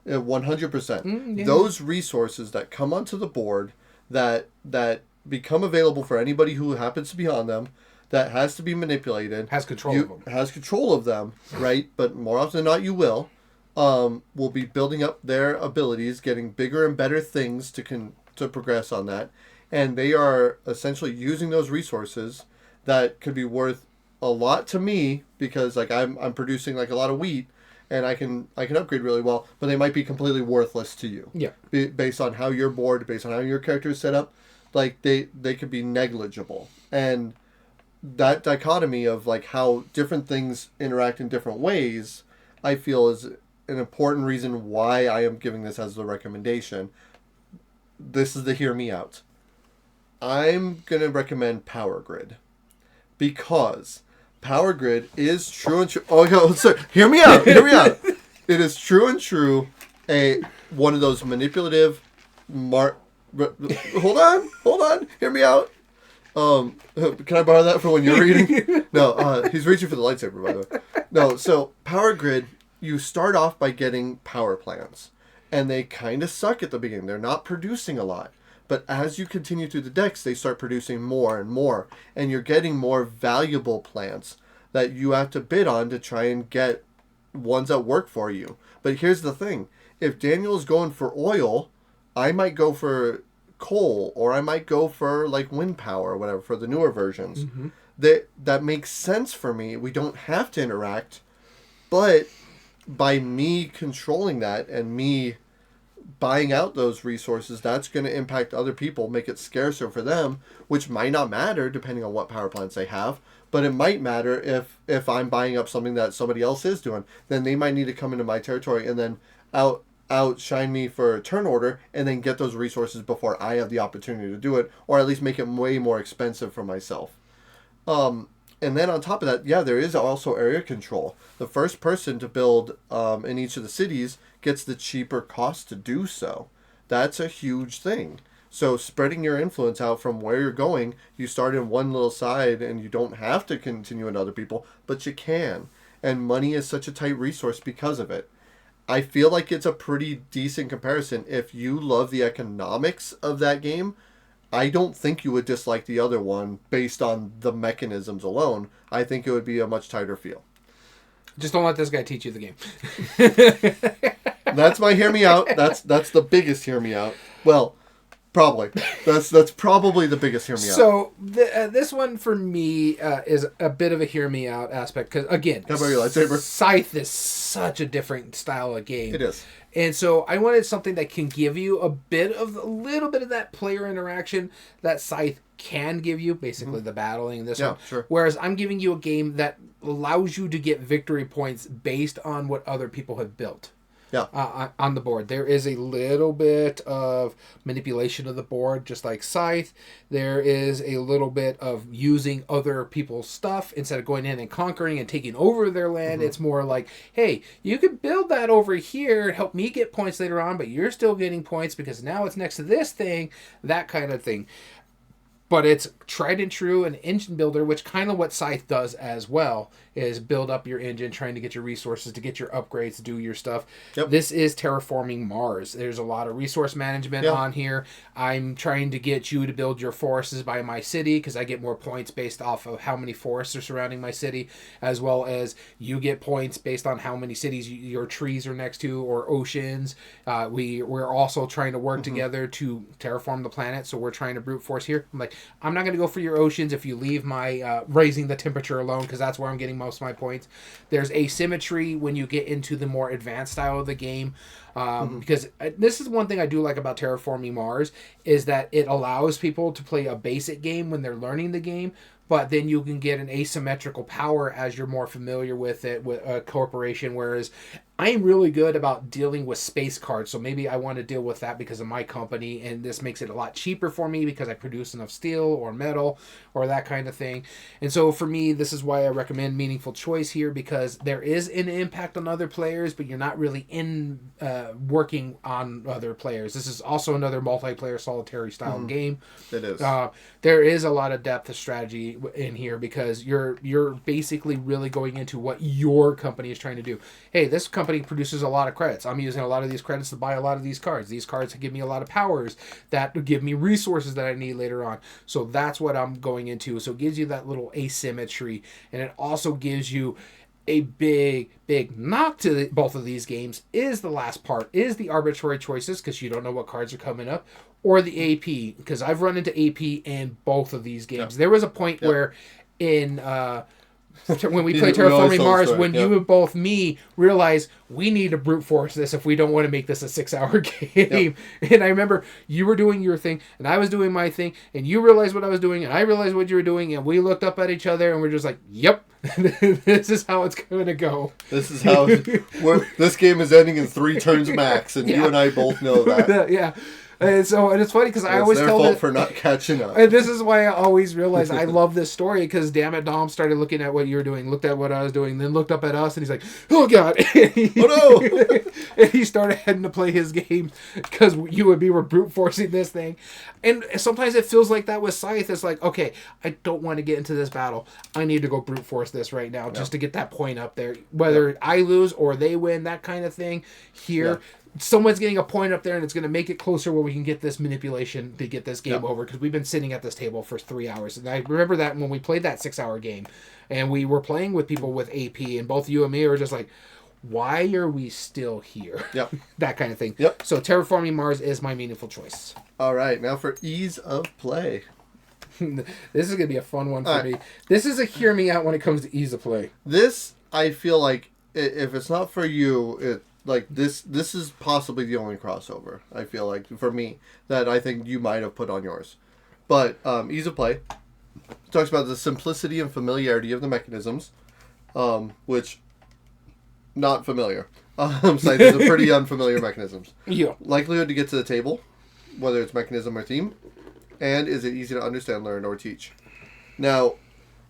100%. Those resources that come onto the board that become available for anybody who happens to be on them, that has to be manipulated.
Has control
of them, right? But more often than not, you will be building up their abilities, getting bigger and better things to progress on that. And they are essentially using those resources that could be worth a lot to me because, like, I'm producing, like, a lot of wheat and I can upgrade really well, but they might be completely worthless to you.
Yeah.
Based on how your board, based on how your character is set up, like, they could be negligible. And that dichotomy of, like, how different things interact in different ways, I feel is an important reason why I am giving this as the recommendation. This is the hear me out. I'm going to recommend Power Grid because Power Grid is true and true. Oh, no, sorry. Hear me out. It is true and true. One of those manipulative, hold on. Hear me out. Can I borrow that for when you're reading? No, he's reaching for the lightsaber, by the way. No, so Power Grid, you start off by getting power plants, and they kind of suck at the beginning. They're not producing a lot. But as you continue through the decks, they start producing more and more, and you're getting more valuable plants that you have to bid on to try and get ones that work for you. But here's the thing. If Daniel's going for oil, I might go for coal, or I might go for like wind power or whatever for the newer versions. Mm-hmm. That makes sense for me. We don't have to interact, but by me controlling that and me buying out those resources, that's going to impact other people, make it scarcer for them, which might not matter depending on what power plants they have, but it might matter if I'm buying up something that somebody else is doing. Then they might need to come into my territory and then outshine me for a turn order and then get those resources before I have the opportunity to do it, or at least make it way more expensive for myself. And then on top of that, yeah, there is also area control. The first person to build in each of the cities gets the cheaper cost to do so. That's a huge thing. So spreading your influence out from where you're going, you start in one little side and you don't have to continue in other people, but you can. And money is such a tight resource because of it. I feel like it's a pretty decent comparison. If you love the economics of that game, I don't think you would dislike the other one based on the mechanisms alone. I think it would be a much tighter feel.
Just don't let this guy teach you the game.
That's my hear me out. That's the biggest hear me out. Well, probably. That's probably the biggest hear me out.
So this one for me is a bit of a hear me out aspect because again,
how about your lightsaber?
Scythe is such a different style of game.
It is.
And so I wanted something that can give you a little bit of that player interaction that Scythe can give you, basically the battling in this one.
Sure.
Whereas I'm giving you a game that allows you to get victory points based on what other people have built.
Yeah.
On the board. There is a little bit of manipulation of the board, just like Scythe. There is a little bit of using other people's stuff instead of going in and conquering and taking over their land. Mm-hmm. It's more like, hey, you could build that over here and help me get points later on, but you're still getting points because now it's next to this thing, that kind of thing. But it's tried and true, an engine builder, which kind of what Scythe does as well, is build up your engine, trying to get your resources, to get your upgrades, to do your stuff. Yep. This is terraforming Mars. There's a lot of resource management on here. I'm trying to get you to build your forests by my city, because I get more points based off of how many forests are surrounding my city, as well as you get points based on how many cities your trees are next to, or oceans. We're also trying to work together to terraform the planet, so we're trying to brute force here. I'm like, I'm not going to go for your oceans if you leave my raising the temperature alone, because that's where I'm getting most of my points. There's asymmetry when you get into the more advanced style of the game, because this is one thing I do like about Terraforming Mars, is that it allows people to play a basic game when they're learning the game, but then you can get an asymmetrical power as you're more familiar with it, with a corporation, whereas I'm really good about dealing with space cards, so maybe I want to deal with that because of my company, and this makes it a lot cheaper for me because I produce enough steel or metal or that kind of thing. And so for me, this is why I recommend Meaningful Choice here, because there is an impact on other players, but you're not really working on other players. This is also another multiplayer solitary style game.
It is.
There is a lot of depth of strategy in here because you're basically really going into what your company is trying to do. Hey, this company produces a lot of credits. I'm using a lot of these credits to buy a lot of these cards. These cards give me a lot of powers that give me resources that I need later on. So that's what I'm going into. So it gives you that little asymmetry, and it also gives you a big knock to both of these games is the last part, is the arbitrary choices, because you don't know what cards are coming up, or the AP, because I've run into AP in both of these games. There was a point where in when we play Terraforming Mars, when you and both me realize we need to brute force this if we don't want to make this a 6-hour game. And I remember you were doing your thing and I was doing my thing, and you realized what I was doing and I realized what you were doing, and we looked up at each other and we're just like, yep, this is how it's going to go.
This is how this game is ending in 3 turns max, and you and I both know that.
And it's funny because I always tell
fault for not catching up.
And this is why I always realize I love this story because damn it, Dom started looking at what you were doing, looked at what I was doing, then looked up at us, and he's like, "Oh God!"
Oh no!
And he started heading to play his game because you and me were brute forcing this thing. And sometimes it feels like that with Scythe. It's like, okay, I don't want to get into this battle. I need to go brute force this right now just to get that point up there. Whether I lose or they win, that kind of thing. Here, someone's getting a point up there, and it's going to make it closer where we can get this manipulation to get this game over because we've been sitting at this table for 3 hours. And I remember that when we played that 6-hour game, and we were playing with people with AP, and both you and me were just like, why are we still here?
Yep.
That kind of thing.
Yep.
So Terraforming Mars is my meaningful choice.
All right, now for ease of play.
This is going to be a fun one for me. This is a hear me out when it comes to ease of play.
This, I feel like, if it's not for you, this is possibly the only crossover, I feel like, for me, that I think you might have put on yours. But ease of play talks about the simplicity and familiarity of the mechanisms, which... not familiar. Scythe is a pretty unfamiliar mechanisms.
Yeah.
Likelihood to get to the table, whether it's mechanism or theme, and is it easy to understand, learn, or teach? Now,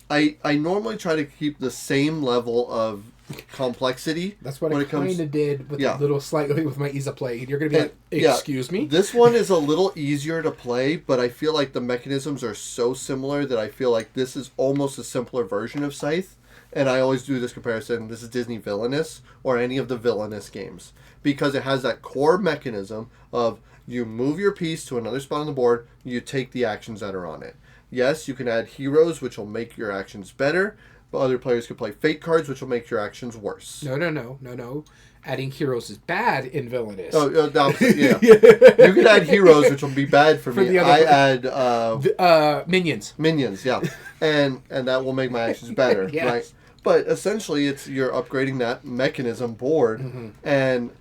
I normally try to keep the same level of complexity.
That's what I kind of did with a little slightly with my ease of play. You're going to be like, excuse me?
This one is a little easier to play, but I feel like the mechanisms are so similar that I feel like this is almost a simpler version of Scythe. And I always do this comparison. This is Disney Villainous or any of the Villainous games. Because it has that core mechanism of you move your piece to another spot on the board, you take the actions that are on it. Yes, you can add heroes, which will make your actions better. But other players can play fate cards, which will make your actions worse.
No. Adding heroes is bad in Villainous.
Oh, the opposite, yeah. You can add heroes, which will be bad for me. I add...
minions.
Minions, yeah. And that will make my actions better,
yes.
Right? But essentially, you're upgrading that mechanism board, and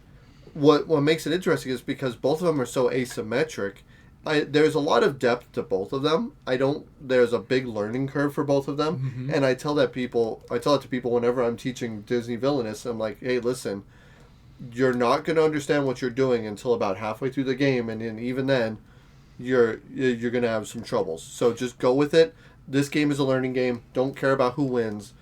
what makes it interesting is because both of them are so asymmetric. There's a lot of depth to both of them. There's a big learning curve for both of them, and I tell that to people whenever I'm teaching Disney Villainous. I'm like, hey, listen, you're not going to understand what you're doing until about halfway through the game, and then even then, you're going to have some troubles. So just go with it. This game is a learning game. Don't care about who wins.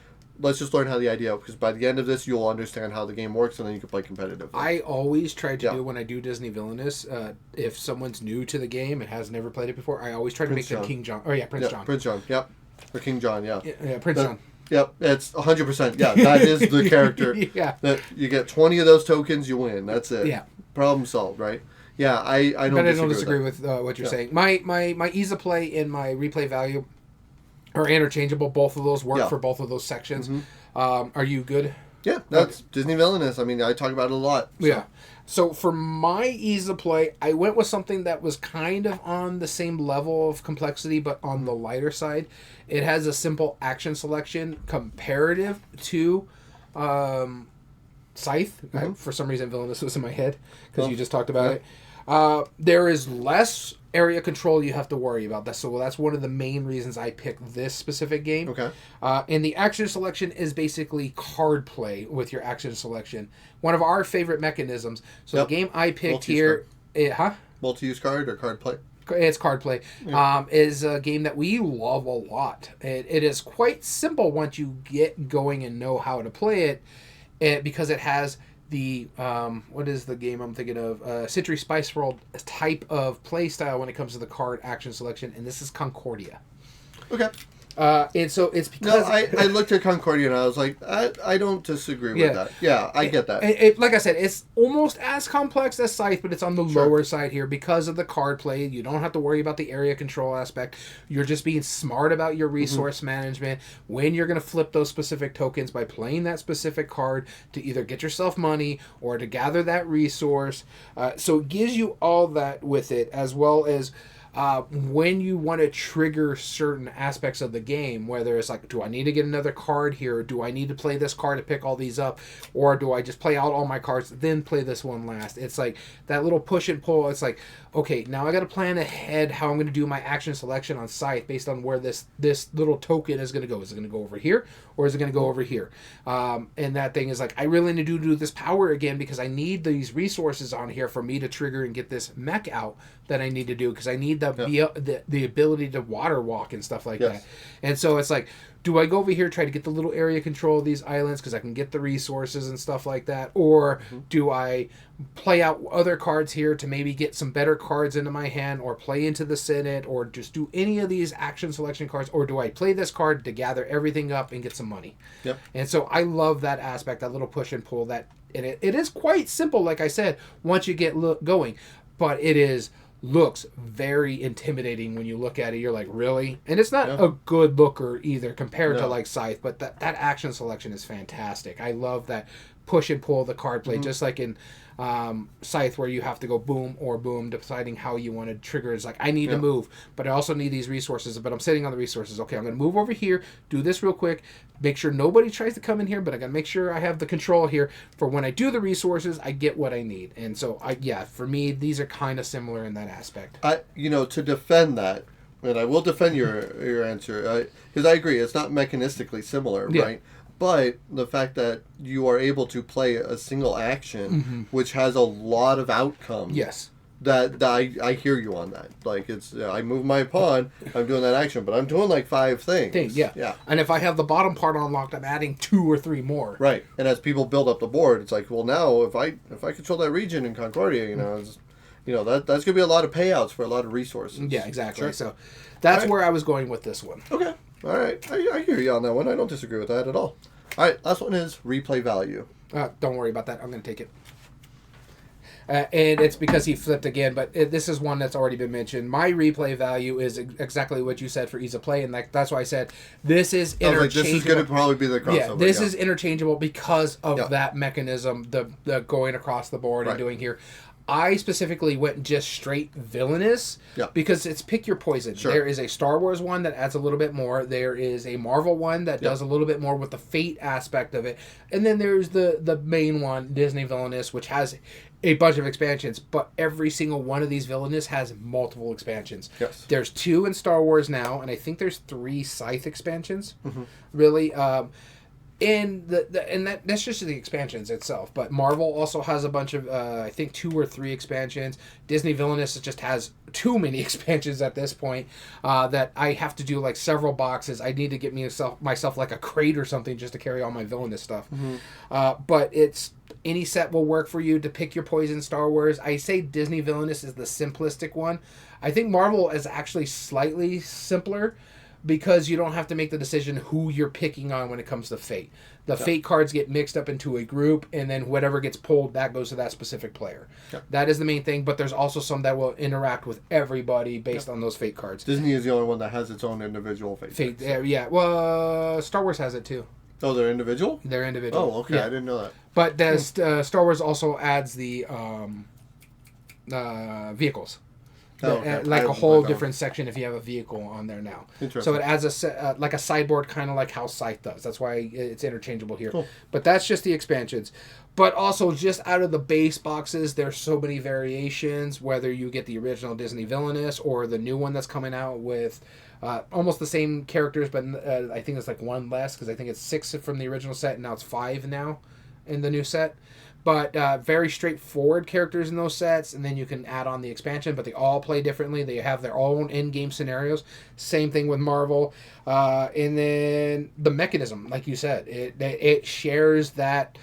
Let's just learn how the idea, because by the end of this, you'll understand how the game works, and then you can play competitively.
I always try to do when I do Disney Villainous, if someone's new to the game and has never played it before, I always try to make them King John. Oh, yeah, Prince John.
Prince John, yep. Or King John, yeah.
Yeah, Prince John.
Yep, it's 100%. Yeah, that is the character.
Yeah.
That you get 20 of those tokens, you win. That's it.
Yeah.
Problem solved, right? Yeah, I don't disagree
with what you're saying. My ease of play and my replay value are interchangeable. Both of those work for both of those sections. Are you good?
Yeah, that's Disney Villainous. I mean, I talk about it a lot. So.
Yeah. So for my ease of play, I went with something that was kind of on the same level of complexity, but on the lighter side. It has a simple action selection comparative to Scythe. For some reason, Villainous was in my head because you just talked about it. There is less area control you have to worry about. That's one of the main reasons I picked this specific game.
Okay.
And the action selection is basically card play with your action selection. One of our favorite mechanisms. So the game I picked here...
Multi-use card or card play?
It's card play. Yeah. Is a game that we love a lot. It is quite simple once you get going and know how to play it because it has... the what is the game I'm thinking of? Citrus Spice World type of play style when it comes to the card action selection, and this is Concordia.
Okay.
And so it's because...
No, I looked at Concordia and I was like, I don't disagree with that. Yeah, I get that.
Like I said, it's almost as complex as Scythe, but it's on the lower side here because of the card play. You don't have to worry about the area control aspect. You're just being smart about your resource management, when you're going to flip those specific tokens by playing that specific card to either get yourself money or to gather that resource. So it gives you all that with it, as well as... when you want to trigger certain aspects of the game, whether it's like, do I need to get another card here? Or do I need to play this card to pick all these up? Or do I just play out all my cards, then play this one last? It's like that little push and pull. It's like, okay, now I got to plan ahead how I'm going to do my action selection on Scythe based on where this little token is going to go. Is it going to go over here or is it going to go over here? And that thing is like, I really need to do this power again because I need these resources on here for me to trigger and get this mech out that I need to do because I need the ability to water walk and stuff like that. And so it's like, do I go over here, try to get the little area control of these islands because I can get the resources and stuff like that? Or do I play out other cards here to maybe get some better cards into my hand or play into the Senate or just do any of these action selection cards? Or do I play this card to gather everything up and get some money? Yep. And so I love that aspect, that little push and pull. And it is quite simple, like I said, once you get going. But it looks very intimidating when you look at it. You're like, really? And it's not a good looker either compared to like Scythe, but that action selection is fantastic. I love that push and pull the card play, just like in Scythe where you have to go boom or boom deciding how you want to trigger. It's like, I need to move, but I also need these resources, but I'm sitting on the resources. Okay, I'm going to move over here, do this real quick, make sure nobody tries to come in here, but I got to make sure I have the control here for when I do the resources, I get what I need. And so, for me, these are kind of similar in that aspect.
To defend that, and I will defend your answer, because I agree, it's not mechanistically similar, right? But the fact that you are able to play a single action, which has a lot of outcomes.
Yes.
That I hear you on that. Like, it's I move my pawn, I'm doing that action, but I'm doing like 5 things.
Yeah. And if I have the bottom part unlocked, I'm adding 2 or 3 more.
Right. And as people build up the board, it's like, well, now if I control that region in Concordia, that's going to be a lot of payouts for a lot of resources.
Yeah, exactly. Sure. So that's where I was going with this one.
Okay. All right. I hear you on that one. I don't disagree with that at all. All right. Last one is replay value.
Don't worry about that. I'm going to take it. And it's because he flipped again, but this is one that's already been mentioned. My replay value is exactly what you said for ease of play, and that's why I said this is interchangeable.
This is going to probably be the crossover.
Yeah, this is interchangeable because of that mechanism, the going across the board and doing here. I specifically went just straight villainous because it's pick your poison. Sure. There is a Star Wars one that adds a little bit more. There is a Marvel one that does a little bit more with the fate aspect of it. And then there's the main one, Disney Villainous, which has a bunch of expansions. But every single one of these Villainous has multiple expansions.
Yes.
There's 2 in Star Wars now, and I think there's 3 Scythe expansions. Really. And that's just the expansions itself. But Marvel also has a bunch of, I think 2 or 3 expansions. Disney Villainous just has too many expansions at this point that I have to do like several boxes. I need to get myself like a crate or something just to carry all my Villainous stuff. But it's any set will work for you to pick your poison. Star Wars. I say Disney Villainous is the simplistic one. I think Marvel is actually slightly simpler, because you don't have to make the decision who you're picking on when it comes to fate. The fate cards get mixed up into a group, and then whatever gets pulled, that goes to that specific player. That is the main thing, but there's also some that will interact with everybody based on those fate cards.
Disney is the only one that has its own individual fate.
Yeah. Well, Star Wars has it too.
Oh, they're individual?
They're individual.
Oh, okay. Yeah. I didn't know that.
But Star Wars also adds the vehicles. Like a whole different section if you have a vehicle on there now. So it adds like a sideboard, kind of like how Scythe does. That's why it's interchangeable here. Cool. But that's just the expansions. But also, just out of the base boxes, there's so many variations, whether you get the original Disney Villainous or the new one that's coming out with almost the same characters, but I think it's like 1 less, because I think it's 6 from the original set, and now it's 5 now in the new set. But very straightforward characters in those sets, and then you can add on the expansion, but they all play differently. They have their own in-game scenarios. Same thing with Marvel. And then the mechanism, like you said, it shares that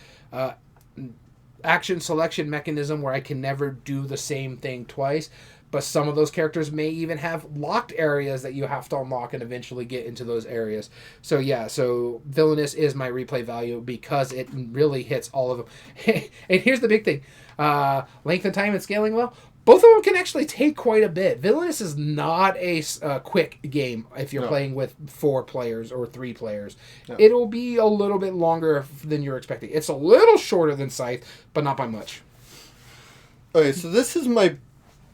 action selection mechanism where I can never do the same thing twice. But some of those characters may even have locked areas that you have to unlock and eventually get into those areas. So so Villainous is my replay value because it really hits all of them. And here's the big thing. Length and time and scaling well. Both of them can actually take quite a bit. Villainous is not a quick game if you're playing with 4 players or 3 players. No. It'll be a little bit longer than you're expecting. It's a little shorter than Scythe, but not by much.
Okay, so this is my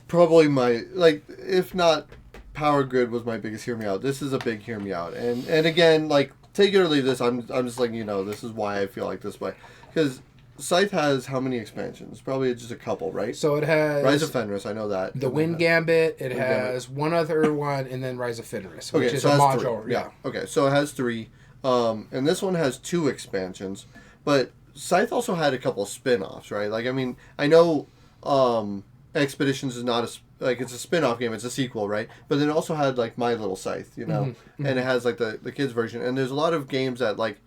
probably my, like, if not Power Grid was my biggest hear me out, this is a big hear me out. And again, like, take it or leave this, I'm just letting you know, this is why I feel like this way. Because Scythe has how many expansions? Probably just a couple, right?
So it has
Rise of Fenris, I know that.
The Wind Gambit, it has one other one, and then Rise of Fenris, which is a module.
Yeah. Okay, so it has 3. And this one has 2 expansions. But Scythe also had a couple of spin-offs, right? Like, I mean, I know Expeditions is not it's a spin-off game, it's a sequel, right? But then it also had, like, My Little Scythe, you know? Mm-hmm. And it has, like, the kids version. And there's a lot of games that, like,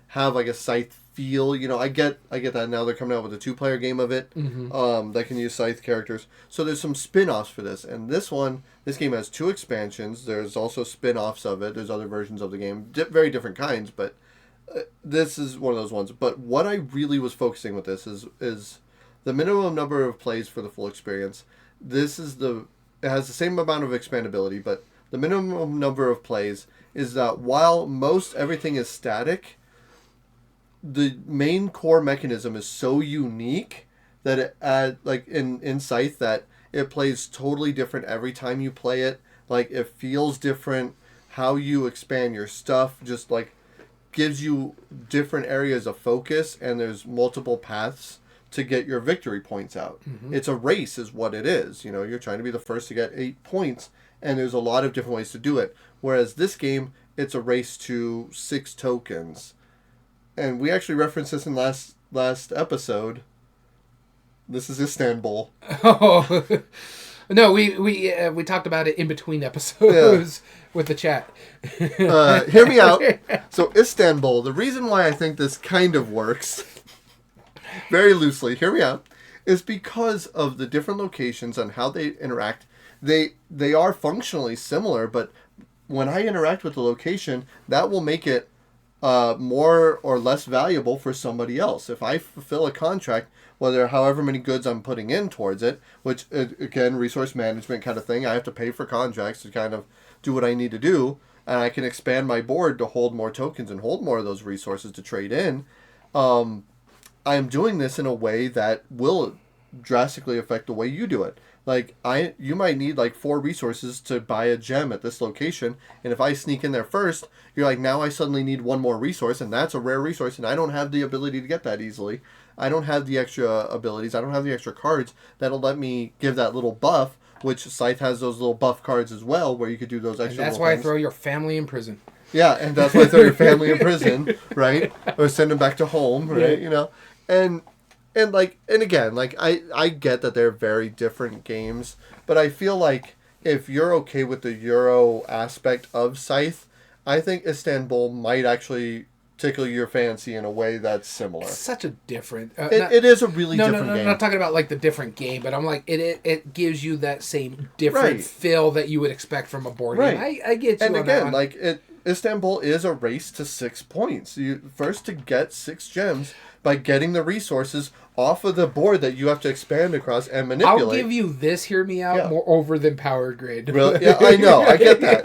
have, like, a Scythe feel, you know. I get that now they're coming out with a 2-player game of it that can use Scythe characters. So there's some spin-offs for this. And this game has 2 expansions. There's also spin-offs of it. There's other versions of the game, very different kinds, but this is one of those ones. But what I really was focusing with this is the minimum number of plays for the full experience. It has the same amount of expandability, but the minimum number of plays is that while most everything is static, the main core mechanism is so unique that it, like in Scythe, that it plays totally different every time you play it. Like, it feels different. How you expand your stuff just, like, gives you different areas of focus, and there's multiple paths to get your victory points out. Mm-hmm. It's a race is what it is. You know, you're trying to be the first to get 8 points, and there's a lot of different ways to do it. Whereas this game, it's a race to 6 tokens. And we actually referenced this in last episode. This is Istanbul.
Oh, no, we talked about it in between episodes with the chat.
Hear me out. So Istanbul, the reason why I think this kind of works, very loosely, hear me out, is because of the different locations and how they interact. They are functionally similar, but when I interact with the location, that will make it more or less valuable for somebody else. If I fulfill a contract, however many goods I'm putting in towards it, which, again, resource management kind of thing, I have to pay for contracts to kind of do what I need to do, and I can expand my board to hold more tokens and hold more of those resources to trade in. I am doing this in a way that will drastically affect the way you do it. Like, you might need, like, 4 resources to buy a gem at this location, and if I sneak in there first, you're like, now I suddenly need 1 more resource, and that's a rare resource, and I don't have the ability to get that easily. I don't have the extra abilities, I don't have the extra cards that'll let me give that little buff, which Scythe has those little buff cards as well, where you could do those extra.
And that's why things. I throw your family in prison.
Yeah, and that's why I throw your family in prison, right? Or send them back to home, right? You know, and again, like, I get that they're very different games, but I feel like if you're okay with the Euro aspect of Scythe, I think Istanbul might actually tickle your fancy in a way that's similar.
It's such a different...
it is a really different game.
No, I'm not talking about, like, the different game, but I'm like, it gives you that same different feel that you would expect from a board game. I get you
and
on
again,
that one.
Like, Istanbul is a race to 6 points. You first to get 6 gems by getting the resources off of the board that you have to expand across and manipulate.
I'll give you this, hear me out, more over than Power Grid.
Really? Yeah, I know. I get that.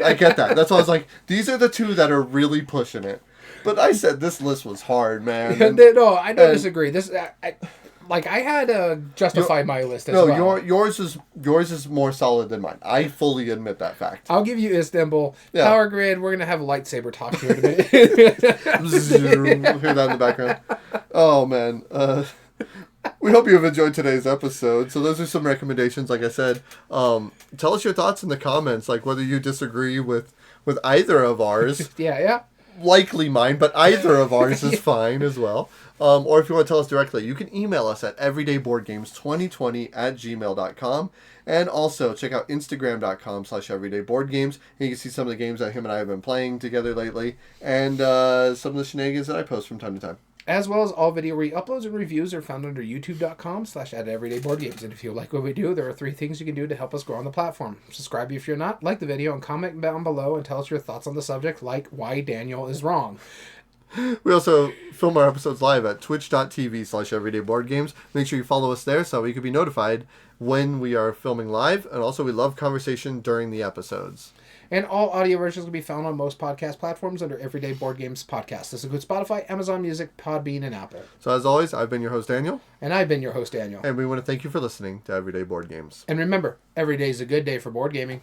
That's why I was like, these are the 2 that are really pushing it. But I said this list was hard, man.
No, I don't disagree. This, I had to justify my list as well.
No, yours is more solid than mine. I fully admit that fact.
I'll give you Istanbul. Yeah. Power Grid, we're going to have a lightsaber talk here in a minute.
Hear that in the background. Oh, man. We hope you have enjoyed today's episode. So those are some recommendations, like I said. Tell us your thoughts in the comments, like whether you disagree with either of ours.
Yeah.
Likely mine, but either of ours is fine as well. Or if you want to tell us directly, you can email us at everydayboardgames2020@gmail.com. And also check out instagram.com/everydayboardgames. And you can see some of the games that him and I have been playing together lately, and some of the shenanigans that I post from time to time.
As well as all video re-uploads and reviews are found under youtube.com/@everydayboardgames. And if you like what we do, there are 3 things you can do to help us grow on the platform. Subscribe if you're not, like the video, and comment down below and tell us your thoughts on the subject, like why Daniel is wrong.
We also film our episodes live at twitch.tv/everydayboardgames. Make sure you follow us there so you can be notified when we are filming live. And also, we love conversation during the episodes.
And all audio versions can be found on most podcast platforms under Everyday Board Games Podcast. This includes Spotify, Amazon Music, Podbean, and Apple.
So as always, I've been your host, Daniel.
And I've been your host, Daniel.
And we want to thank you for listening to Everyday Board Games.
And remember, every day is a good day for board gaming.